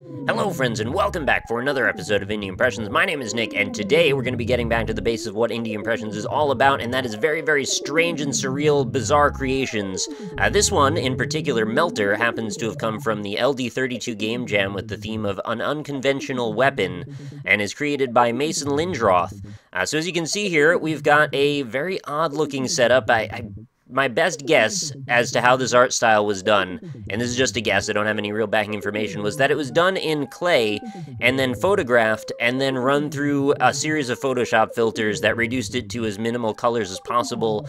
Hello friends and welcome back for another episode of Indie Impressions. My name is Nick and today we're going to be getting back to the base of what Indie Impressions is all about, and that is very, very strange and surreal, bizarre creations. This one, in particular, Melter, happens to have come from the LD32 Game Jam with the theme of an unconventional weapon, and is created by Mason Lindroth. So as you can see here, we've got a very odd looking setup. My best guess as to how this art style was done, and this is just a guess, I don't have any real backing information, was that it was done in clay, and then photographed, and then run through a series of Photoshop filters that reduced it to as minimal colors as possible.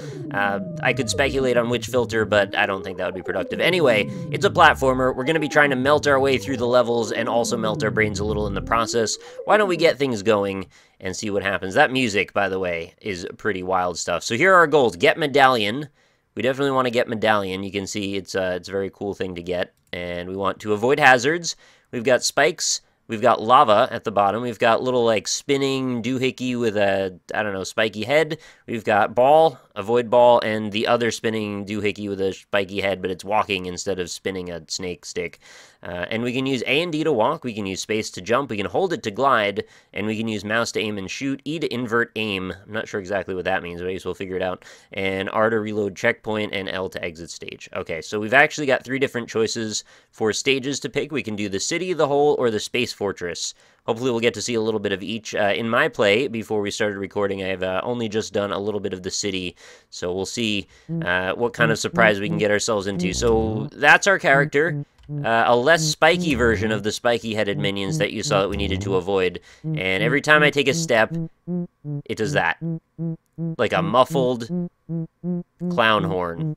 I could speculate on which filter, but I don't think that would be productive. Anyway, it's a platformer. We're going to be trying to melt our way through the levels, and also melt our brains a little in the process. Why don't we get things going and see what happens? That music, by the way, is pretty wild stuff. So here are our goals. Get Medallion. We definitely want to get Medallion. You can see it's a very cool thing to get. And we want to avoid hazards. We've got spikes. We've got lava at the bottom. We've got little, like, spinning doohickey with a, I don't know, spiky head. We've got ball, avoid ball, and the other spinning doohickey with a spiky head, but it's walking instead of spinning a snake stick. And we can use A and D to walk. We can use space to jump. We can hold it to glide. And we can use mouse to aim and shoot. E to invert aim. I'm not sure exactly what that means, but I guess we'll figure it out. And R to reload checkpoint, and L to exit stage. Okay, so we've actually got 3 different choices for stages to pick. We can do the city, the hole, or the space fortress. Hopefully we'll get to see a little bit of each. In my play, before we started recording, I've only just done a little bit of the city, so we'll see what kind of surprise we can get ourselves into. So that's our character. A less spiky version of the spiky-headed minions that you saw that we needed to avoid. And every time I take a step, it does that. Like a muffled clown horn.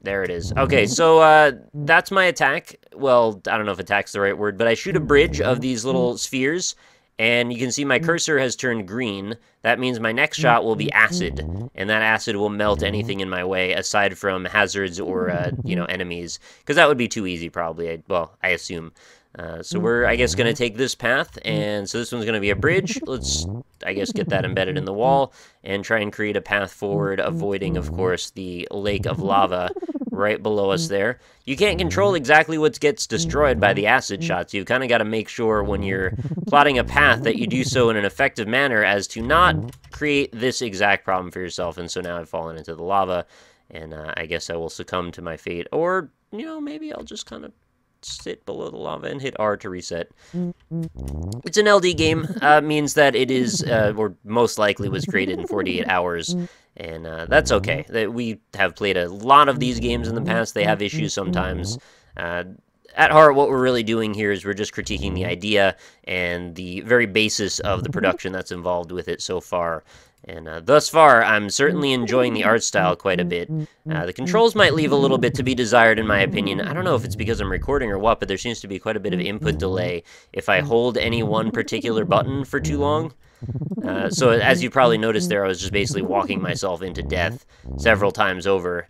There it is. Okay, so that's my attack. Well, I don't know if attack's the right word, but I shoot a bridge of these little spheres, and you can see my cursor has turned green. That means my next shot will be acid, and that acid will melt anything in my way, aside from hazards or, you know, enemies. Because that would be too easy, probably. Well, I assume. So we're, I guess, going to take this path, and so this one's going to be a bridge. Let's, I guess, get that embedded in the wall, and try and create a path forward, avoiding, of course, the lake of lava right below us there. You can't control exactly what gets destroyed by the acid shots. You've kind of got to make sure when you're plotting a path that you do so in an effective manner as to not create this exact problem for yourself. And so now I've fallen into the lava, and I guess I will succumb to my fate. Or, you know, maybe I'll just kind of sit below the lava and hit R to reset. It's an LD game, means that it is, or most likely was created in 48 hours, and that's okay. We have played a lot of these games in the past. They have issues sometimes. At heart, what we're really doing here is we're just critiquing the idea and the very basis of the production that's involved with it so far. And thus far, I'm certainly enjoying the art style quite a bit. The controls might leave a little bit to be desired, in my opinion. I don't know if it's because I'm recording or what, but there seems to be quite a bit of input delay if I hold any one particular button for too long. So as you probably noticed there, I was just basically walking myself into death several times over.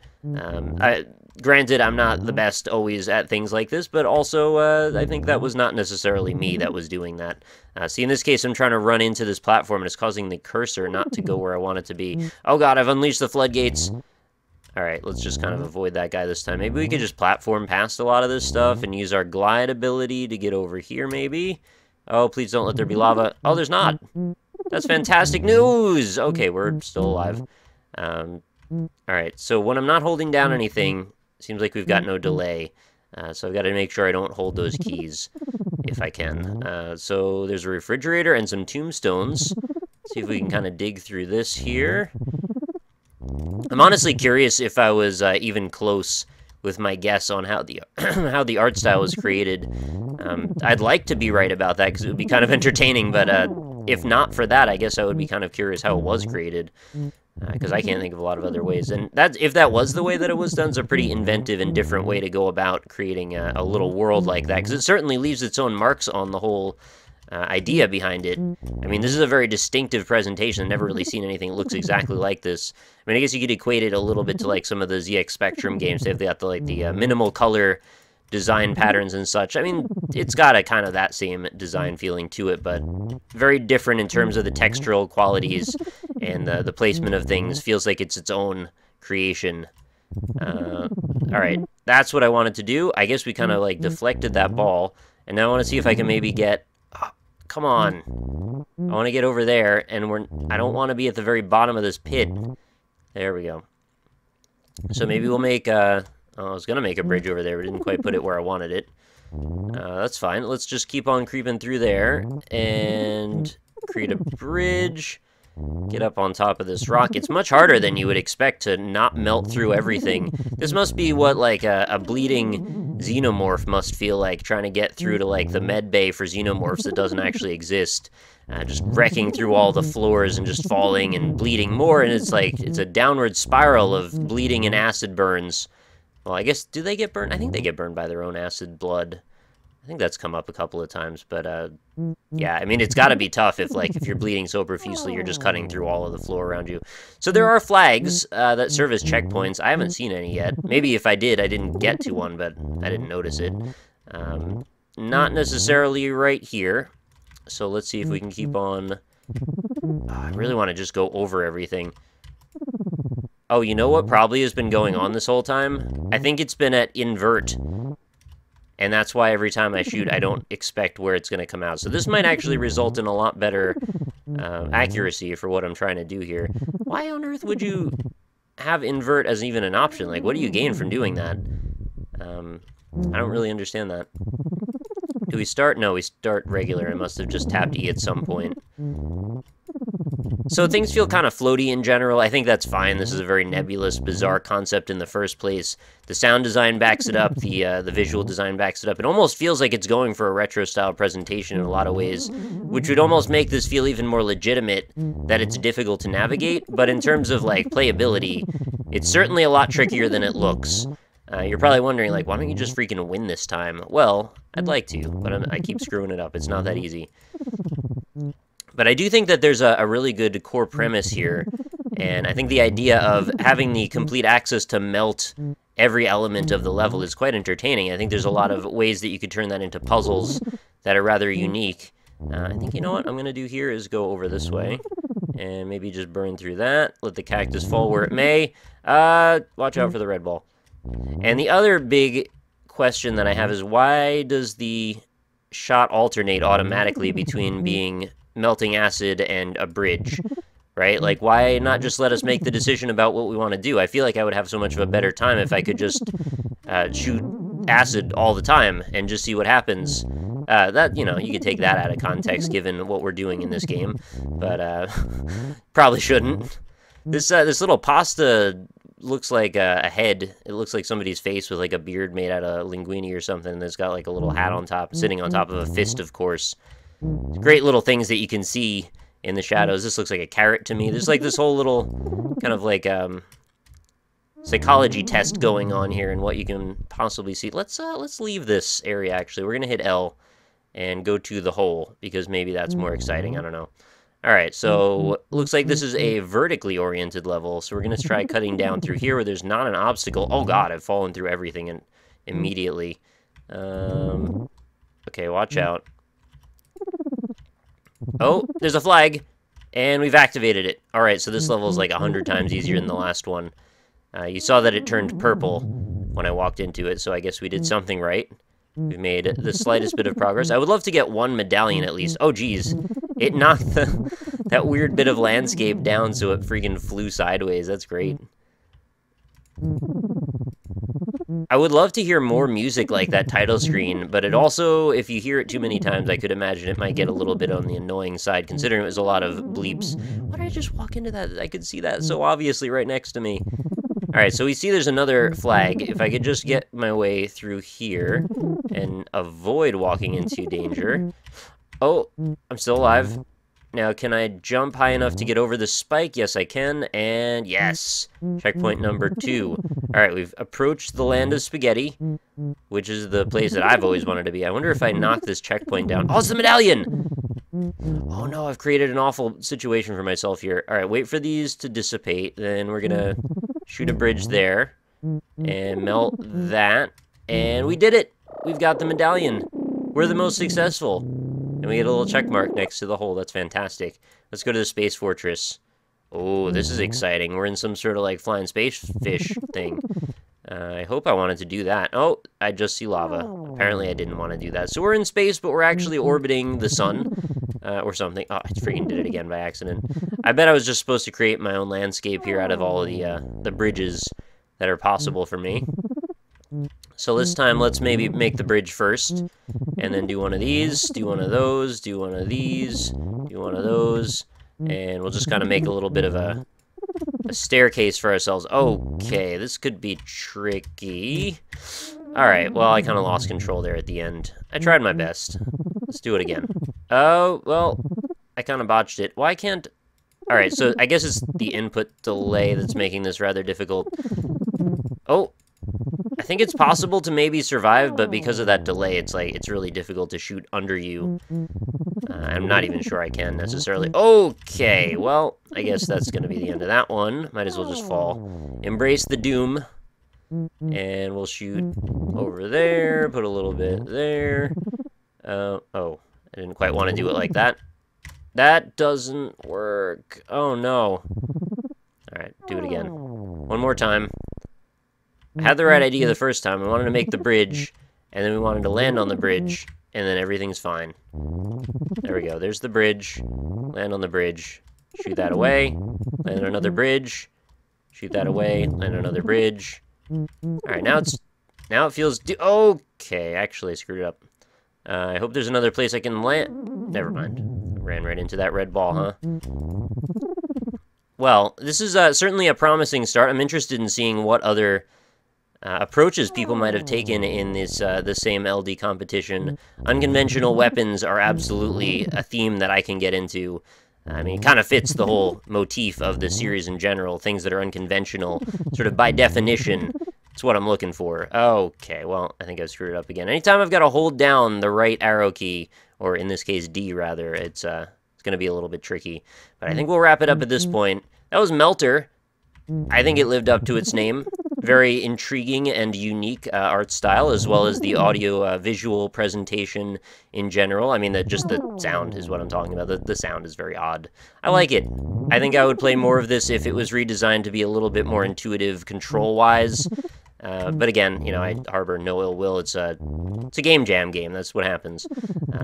Granted, I'm not the best always at things like this, but also I think that was not necessarily me that was doing that. See, in this case, I'm trying to run into this platform, and it's causing the cursor not to go where I want it to be. Oh god, I've unleashed the floodgates. Alright, let's just kind of avoid that guy this time. Maybe we could just platform past a lot of this stuff and use our glide ability to get over here, maybe? Oh, please don't let there be lava. Oh, there's not! That's fantastic news! Okay, we're still alive. Alright, so when I'm not holding down anything, seems like we've got no delay. So I've got to make sure I don't hold those keys, if I can. So there's a refrigerator and some tombstones. See if we can kind of dig through this here. I'm honestly curious if I was even close with my guess on how the how the art style was created. I'd like to be right about that, because it would be kind of entertaining, but if not for that, I guess I would be kind of curious how it was created. Because I can't think of a lot of other ways. And if that was the way that it was done, it's a pretty inventive and different way to go about creating a little world like that. Because it certainly leaves its own marks on the whole idea behind it. I mean, this is a very distinctive presentation. I've never really seen anything that looks exactly like this. I mean, I guess you could equate it a little bit to like some of the ZX Spectrum games. They've got the minimal color design patterns and such. I mean, it's got a kind of that same design feeling to it, but very different in terms of the textural qualities and the placement of things. Feels like it's its own creation. Alright, that's what I wanted to do. I guess we kind of, like, deflected that ball. And now I want to see if I can maybe get... Oh, come on. I want to get over there, and I don't want to be at the very bottom of this pit. There we go. So maybe we'll make... I was going to make a bridge over there, but didn't quite put it where I wanted it. That's fine. Let's just keep on creeping through there, and create a bridge. Get up on top of this rock. It's much harder than you would expect to not melt through everything. This must be what, like, a bleeding xenomorph must feel like, trying to get through to, like, the med bay for xenomorphs that doesn't actually exist. Just wrecking through all the floors and just falling and bleeding more, and it's like, it's a downward spiral of bleeding and acid burns. Well, I guess, do they get burned? I think they get burned by their own acid blood. I think that's come up a couple of times, but, yeah, I mean, it's gotta be tough if you're bleeding so profusely, you're just cutting through all of the floor around you. So there are flags, that serve as checkpoints. I haven't seen any yet. Maybe if I did, I didn't get to one, but I didn't notice it. Not necessarily right here. So let's see if we can keep on... I really want to just go over everything. Oh, you know what probably has been going on this whole time? I think it's been at invert. And that's why every time I shoot, I don't expect where it's going to come out. So this might actually result in a lot better accuracy for what I'm trying to do here. Why on earth would you have invert as even an option? Like, what do you gain from doing that? I don't really understand that. Do we start? No, we start regular. I must have just tapped E at some point. So things feel kind of floaty in general. I think that's fine. This is a very nebulous, bizarre concept in the first place. The sound design backs it up. The visual design backs it up. It almost feels like it's going for a retro-style presentation in a lot of ways, which would almost make this feel even more legitimate that it's difficult to navigate. But in terms of, like, playability, it's certainly a lot trickier than it looks. You're probably wondering, like, why don't you just freaking win this time? Well, I'd like to, but I keep screwing it up. It's not that easy. But I do think that there's a really good core premise here, and I think the idea of having the complete access to melt every element of the level is quite entertaining. I think there's a lot of ways that you could turn that into puzzles that are rather unique. I think, you know what I'm going to do here is go over this way, and maybe just burn through that, let the cactus fall where it may. Watch out for the red ball. And the other big question that I have is, why does the shot alternate automatically between being melting acid and a bridge, right? Like, why not just let us make the decision about what we want to do? I feel like I would have so much of a better time if I could just shoot acid all the time and just see what happens. That, you know, you could take that out of context given what we're doing in this game, but probably shouldn't. This little pasta looks like a head. It looks like somebody's face with, like, a beard made out of linguine or something that's got, like, a little hat on top, sitting on top of a fist, of course. Great little things that you can see in the shadows. This looks like a carrot to me. There's, like, this whole little kind of, like, psychology test going on here and what you can possibly see. Let's leave this area, actually. We're gonna hit L and go to the hole, because maybe that's more exciting. I don't know. Alright, so looks like this is a vertically oriented level, so we're going to try cutting down through here where there's not an obstacle. Oh god, I've fallen through everything and immediately. Okay, watch out. Oh, there's a flag, and we've activated it. Alright, so this level is like 100 times easier than the last one. You saw that it turned purple when I walked into it, so I guess we did something right. We've made the slightest bit of progress. I would love to get one medallion at least. Oh, geez. It knocked that weird bit of landscape down so it freaking flew sideways. That's great. I would love to hear more music like that title screen, but it also, if you hear it too many times, I could imagine it might get a little bit on the annoying side, considering it was a lot of bleeps. Why did I just walk into that? I could see that so obviously right next to me. Alright, so we see there's another flag. If I could just get my way through here and avoid walking into danger. Oh, I'm still alive. Now, can I jump high enough to get over the spike? Yes, I can, and yes! Checkpoint number 2. Alright, we've approached the land of spaghetti, which is the place that I've always wanted to be. I wonder if I knock this checkpoint down. Oh, it's the medallion! Oh no, I've created an awful situation for myself here. Alright, wait for these to dissipate, then we're gonna shoot a bridge there, and melt that, and we did it! We've got the medallion. We're the most successful. And we get a little check mark next to the hole. That's fantastic. Let's go to the Space Fortress. Oh, this is exciting. We're in some sort of, like, flying space fish thing. I hope I wanted to do that. Oh, I just see lava. Apparently I didn't want to do that. So we're in space, but we're actually orbiting the sun, or something. Oh, I freaking did it again by accident. I bet I was just supposed to create my own landscape here out of all of the bridges that are possible for me. So this time, let's maybe make the bridge first, and then do one of these, do one of those, do one of these, do one of those, and we'll just kind of make a little bit of a staircase for ourselves. Okay, this could be tricky. Alright, well, I kind of lost control there at the end. I tried my best. Let's do it again. Oh, well, I kind of botched it. Why can't... Alright, so I guess it's the input delay that's making this rather difficult. Oh, I think it's possible to maybe survive, but because of that delay, it's really difficult to shoot under you. I'm not even sure I can necessarily. Okay, well, I guess that's going to be the end of that one. Might as well just fall. Embrace the doom. And we'll shoot over there, put a little bit there. Oh, I didn't quite want to do it like that. That doesn't work. Oh, no. Alright, do it again. One more time. I had the right idea the first time. I wanted to make the bridge, and then we wanted to land on the bridge, and then everything's fine. There we go. There's the bridge. Land on the bridge. Shoot that away. Land on another bridge. Shoot that away. Land on another bridge. Alright, now it feels... Okay, actually I screwed it up. I hope there's another place I can land... Never mind. Ran right into that red ball, huh? Well, this is certainly a promising start. I'm interested in seeing what other... approaches people might have taken in this the same LD competition. Unconventional weapons are absolutely a theme that I can get into. I mean, it kind of fits the whole motif of the series in general. Things that are unconventional, sort of by definition, it's what I'm looking for. Okay, well, I think I screwed it up again. Anytime I've got to hold down the right arrow key, or in this case D rather, it's going to be a little bit tricky. But I think we'll wrap it up at this point. That was Melter. I think it lived up to its name. Very intriguing and unique art style, as well as the audio visual presentation in general. I mean, just the sound is what I'm talking about. The sound is very odd. I like it. I think I would play more of this if it was redesigned to be a little bit more intuitive control-wise. But again, you know, I harbor no ill will. It's a game jam game. That's what happens.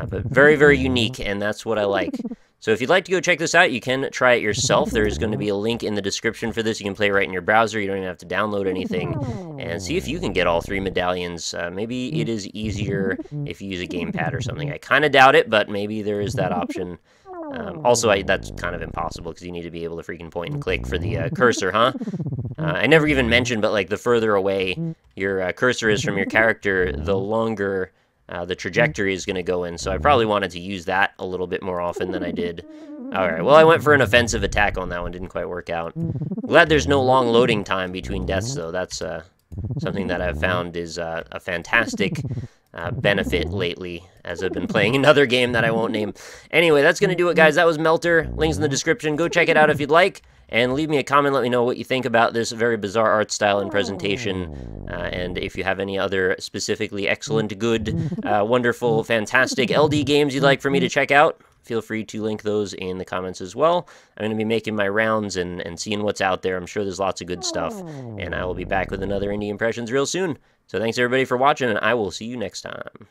But very, very unique, and that's what I like. So if you'd like to go check this out, you can try it yourself. There is going to be a link in the description for this. You can play right in your browser. You don't even have to download anything. And see if you can get all 3 medallions. Maybe it is easier if you use a gamepad or something. I kind of doubt it, but maybe there is that option. Also, that's kind of impossible because you need to be able to freaking point and click for the cursor, huh? I never even mentioned, but like the further away your cursor is from your character, the longer... the trajectory is going to go in, so I probably wanted to use that a little bit more often than I did. Alright, well, I went for an offensive attack on that one, didn't quite work out. Glad there's no long loading time between deaths, though. That's something that I've found is a fantastic benefit lately, as I've been playing another game that I won't name. Anyway, that's going to do it, guys. That was Melter. Links in the description. Go check it out if you'd like. And leave me a comment, let me know what you think about this very bizarre art style and presentation, and if you have any other specifically excellent, good, wonderful, fantastic LD games you'd like for me to check out, feel free to link those in the comments as well. I'm going to be making my rounds and seeing what's out there. I'm sure there's lots of good stuff, and I will be back with another Indie Impressions real soon. So thanks everybody for watching, and I will see you next time.